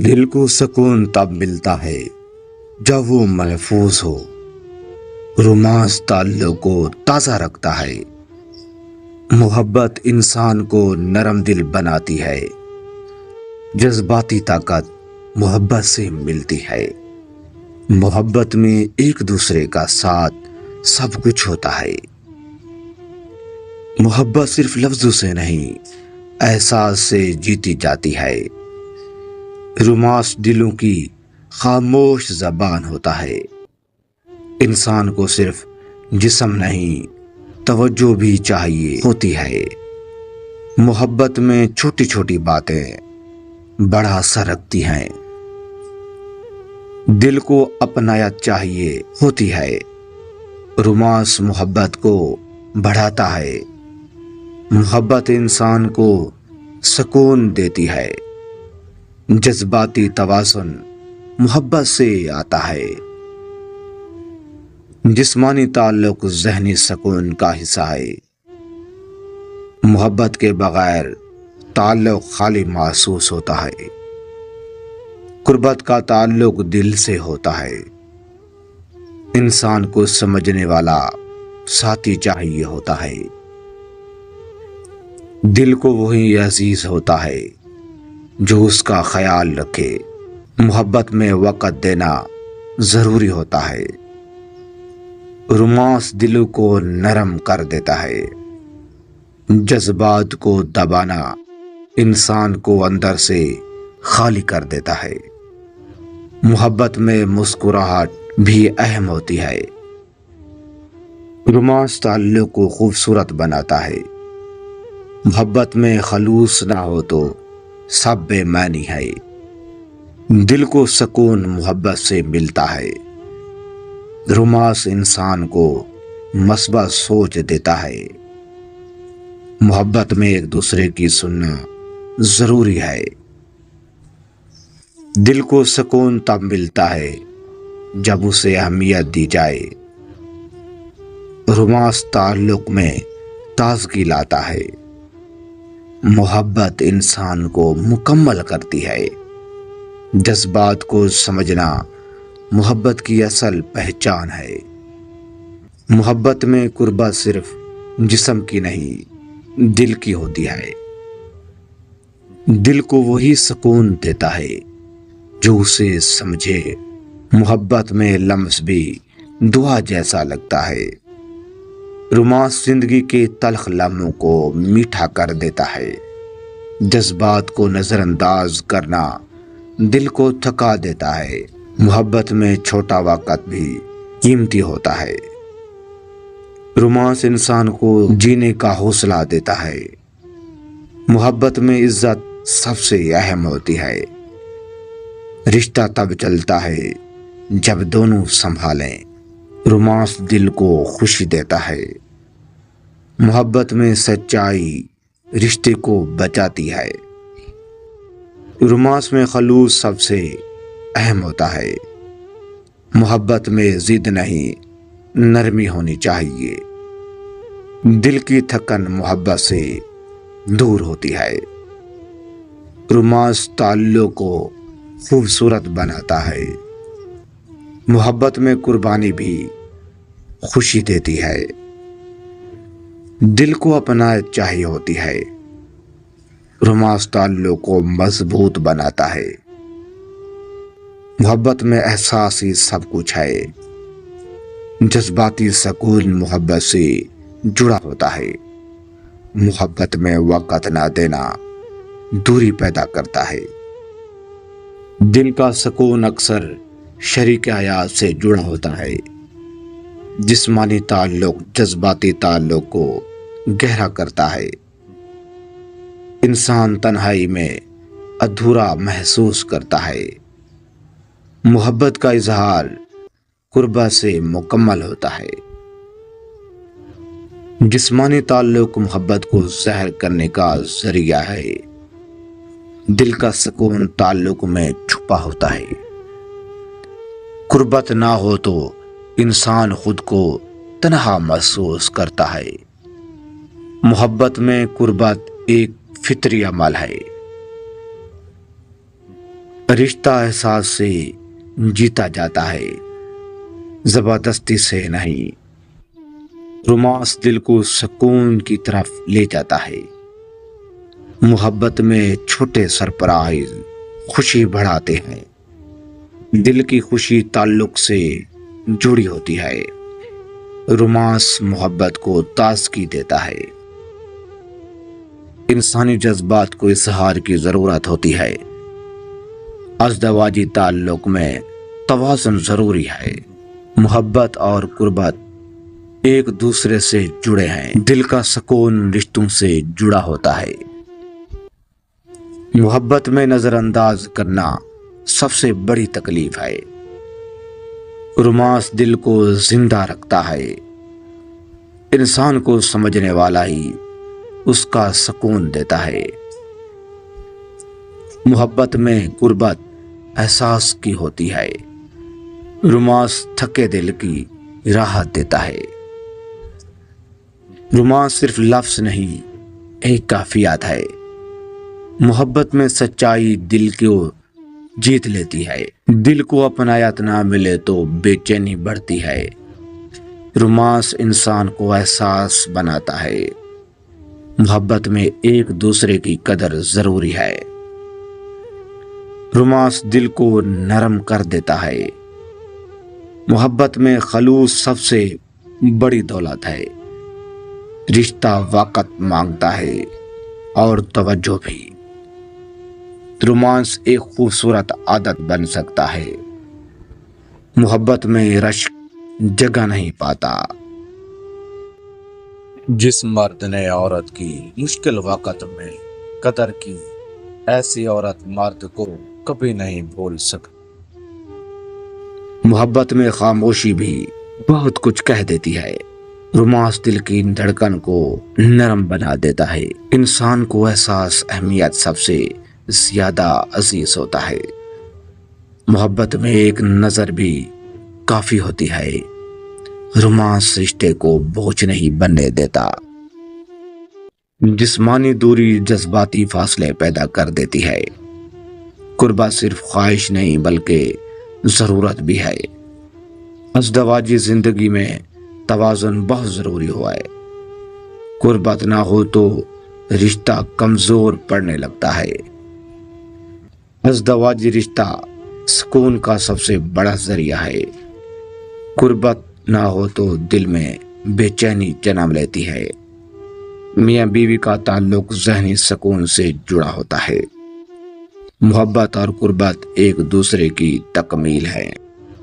دل کو سکون تب ملتا ہے جب وہ محفوظ ہو۔ رومانس تعلق کو تازہ رکھتا ہے۔ محبت انسان کو نرم دل بناتی ہے۔ جذباتی طاقت محبت سے ملتی ہے۔ محبت میں ایک دوسرے کا ساتھ سب کچھ ہوتا ہے۔ محبت صرف لفظوں سے نہیں، احساس سے جیتی جاتی ہے۔ رومانس دلوں کی خاموش زبان ہوتا ہے۔ انسان کو صرف جسم نہیں، توجہ بھی چاہیے ہوتی ہے۔ محبت میں چھوٹی چھوٹی باتیں بڑا اثر رکھتی ہیں۔ دل کو اپنایت چاہیے ہوتی ہے۔ رومانس محبت کو بڑھاتا ہے۔ محبت انسان کو سکون دیتی ہے۔ جذباتی توازن محبت سے آتا ہے۔ جسمانی تعلق ذہنی سکون کا حصہ ہے۔ محبت کے بغیر تعلق خالی محسوس ہوتا ہے۔ قربت کا تعلق دل سے ہوتا ہے۔ انسان کو سمجھنے والا ساتھی چاہیے ہوتا ہے۔ دل کو وہی عزیز ہوتا ہے جو اس کا خیال رکھے۔ محبت میں وقت دینا ضروری ہوتا ہے۔ رومانس دلوں کو نرم کر دیتا ہے۔ جذبات کو دبانا انسان کو اندر سے خالی کر دیتا ہے۔ محبت میں مسکراہٹ بھی اہم ہوتی ہے۔ رومانس تعلق کو خوبصورت بناتا ہے۔ محبت میں خلوص نہ ہو تو سب بے معنی ہے۔ دل کو سکون محبت سے ملتا ہے۔ رومانس انسان کو مثبت سوچ دیتا ہے۔ محبت میں ایک دوسرے کی سننا ضروری ہے۔ دل کو سکون تب ملتا ہے جب اسے اہمیت دی جائے۔ رومانس تعلق میں تازگی لاتا ہے۔ محبت انسان کو مکمل کرتی ہے۔ جذبات کو سمجھنا محبت کی اصل پہچان ہے۔ محبت میں قربت صرف جسم کی نہیں، دل کی ہوتی ہے۔ دل کو وہی سکون دیتا ہے جو اسے سمجھے۔ محبت میں لمس بھی دعا جیسا لگتا ہے۔ رومانس زندگی کے تلخ لمحوں کو میٹھا کر دیتا ہے۔ جذبات کو نظر انداز کرنا دل کو تھکا دیتا ہے۔ محبت میں چھوٹا وقت بھی قیمتی ہوتا ہے۔ رومانس انسان کو جینے کا حوصلہ دیتا ہے۔ محبت میں عزت سب سے اہم ہوتی ہے۔ رشتہ تب چلتا ہے جب دونوں سنبھالیں۔ رومانس دل کو خوشی دیتا ہے۔ محبت میں سچائی رشتے کو بچاتی ہے۔ رومانس میں خلوص سب سے اہم ہوتا ہے۔ محبت میں ضد نہیں، نرمی ہونی چاہیے۔ دل کی تھکن محبت سے دور ہوتی ہے۔ رومانس تعلق کو خوبصورت بناتا ہے۔ محبت میں قربانی بھی خوشی دیتی ہے۔ دل کو اپنایت چاہیے ہوتی ہے۔ رومانس تعلق کو مضبوط بناتا ہے۔ محبت میں احساس ہی سب کچھ ہے۔ جذباتی سکون محبت سے جڑا ہوتا ہے۔ محبت میں وقت نہ دینا دوری پیدا کرتا ہے۔ دل کا سکون اکثر شریک حیات سے جڑا ہوتا ہے۔ جسمانی تعلق جذباتی تعلق کو گہرا کرتا ہے۔ انسان تنہائی میں ادھورا محسوس کرتا ہے۔ محبت کا اظہار قربت سے مکمل ہوتا ہے۔ جسمانی تعلق محبت کو ظاہر کرنے کا ذریعہ ہے۔ دل کا سکون تعلق میں چھپا ہوتا ہے۔ قربت نہ ہو تو انسان خود کو تنہا محسوس کرتا ہے۔ محبت میں قربت ایک فطری عمل ہے۔ رشتہ احساس سے جیتا جاتا ہے، زبردستی سے نہیں۔ رومانس دل کو سکون کی طرف لے جاتا ہے۔ محبت میں چھوٹے سرپرائز خوشی بڑھاتے ہیں۔ دل کی خوشی تعلق سے جڑی ہوتی ہے۔ رومانس محبت کو تازگی دیتا ہے۔ انسانی جذبات کو اظہار کی ضرورت ہوتی ہے۔ ازدواجی تعلق میں توازن ضروری ہے۔ محبت اور قربت ایک دوسرے سے جڑے ہیں۔ دل کا سکون رشتوں سے جڑا ہوتا ہے۔ محبت میں نظر انداز کرنا سب سے بڑی تکلیف ہے۔ رومانس دل کو زندہ رکھتا ہے۔ انسان کو سمجھنے والا ہی اس کا سکون دیتا ہے۔ محبت میں قربت احساس کی ہوتی ہے۔ رومانس تھکے دل کی راحت دیتا ہے۔ رومانس صرف لفظ نہیں، ایک کیفیت ہے۔ محبت میں سچائی دل کو جیت لیتی ہے۔ دل کو اپنایت نہ ملے تو بے چینی بڑھتی ہے۔ رومانس انسان کو احساس بناتا ہے۔ محبت میں ایک دوسرے کی قدر ضروری ہے۔ رومانس دل کو نرم کر دیتا ہے۔ محبت میں خلوص سب سے بڑی دولت ہے۔ رشتہ وقت مانگتا ہے اور توجہ بھی۔ رومانس ایک خوبصورت عادت بن سکتا ہے۔ محبت میں رشک جگہ نہیں پاتا۔ جس مرد نے عورت کی مشکل وقت میں قدر کی، ایسی عورت مرد کو کبھی نہیں بھول سکتی۔ محبت میں خاموشی بھی بہت کچھ کہہ دیتی ہے۔ رومانس دل کی دھڑکن کو نرم بنا دیتا ہے۔ انسان کو احساس اہمیت سب سے زیادہ عزیز ہوتا ہے۔ محبت میں ایک نظر بھی کافی ہوتی ہے۔ رومانس رشتے کو بوجھ نہیں بننے دیتا۔ جسمانی دوری جذباتی فاصلے پیدا کر دیتی ہے۔ قربت صرف خواہش نہیں بلکہ ضرورت بھی ہے۔ ازدواجی زندگی میں توازن بہت ضروری ہوا ہے۔ قربت نہ ہو تو رشتہ کمزور پڑنے لگتا ہے۔ ازدواجی رشتہ سکون کا سب سے بڑا ذریعہ ہے۔ قربت نہ ہو تو دل میں بے چینی جنم لیتی ہے۔ میاں بیوی کا تعلق ذہنی سکون سے جڑا ہوتا ہے۔ محبت اور قربت ایک دوسرے کی تکمیل ہے۔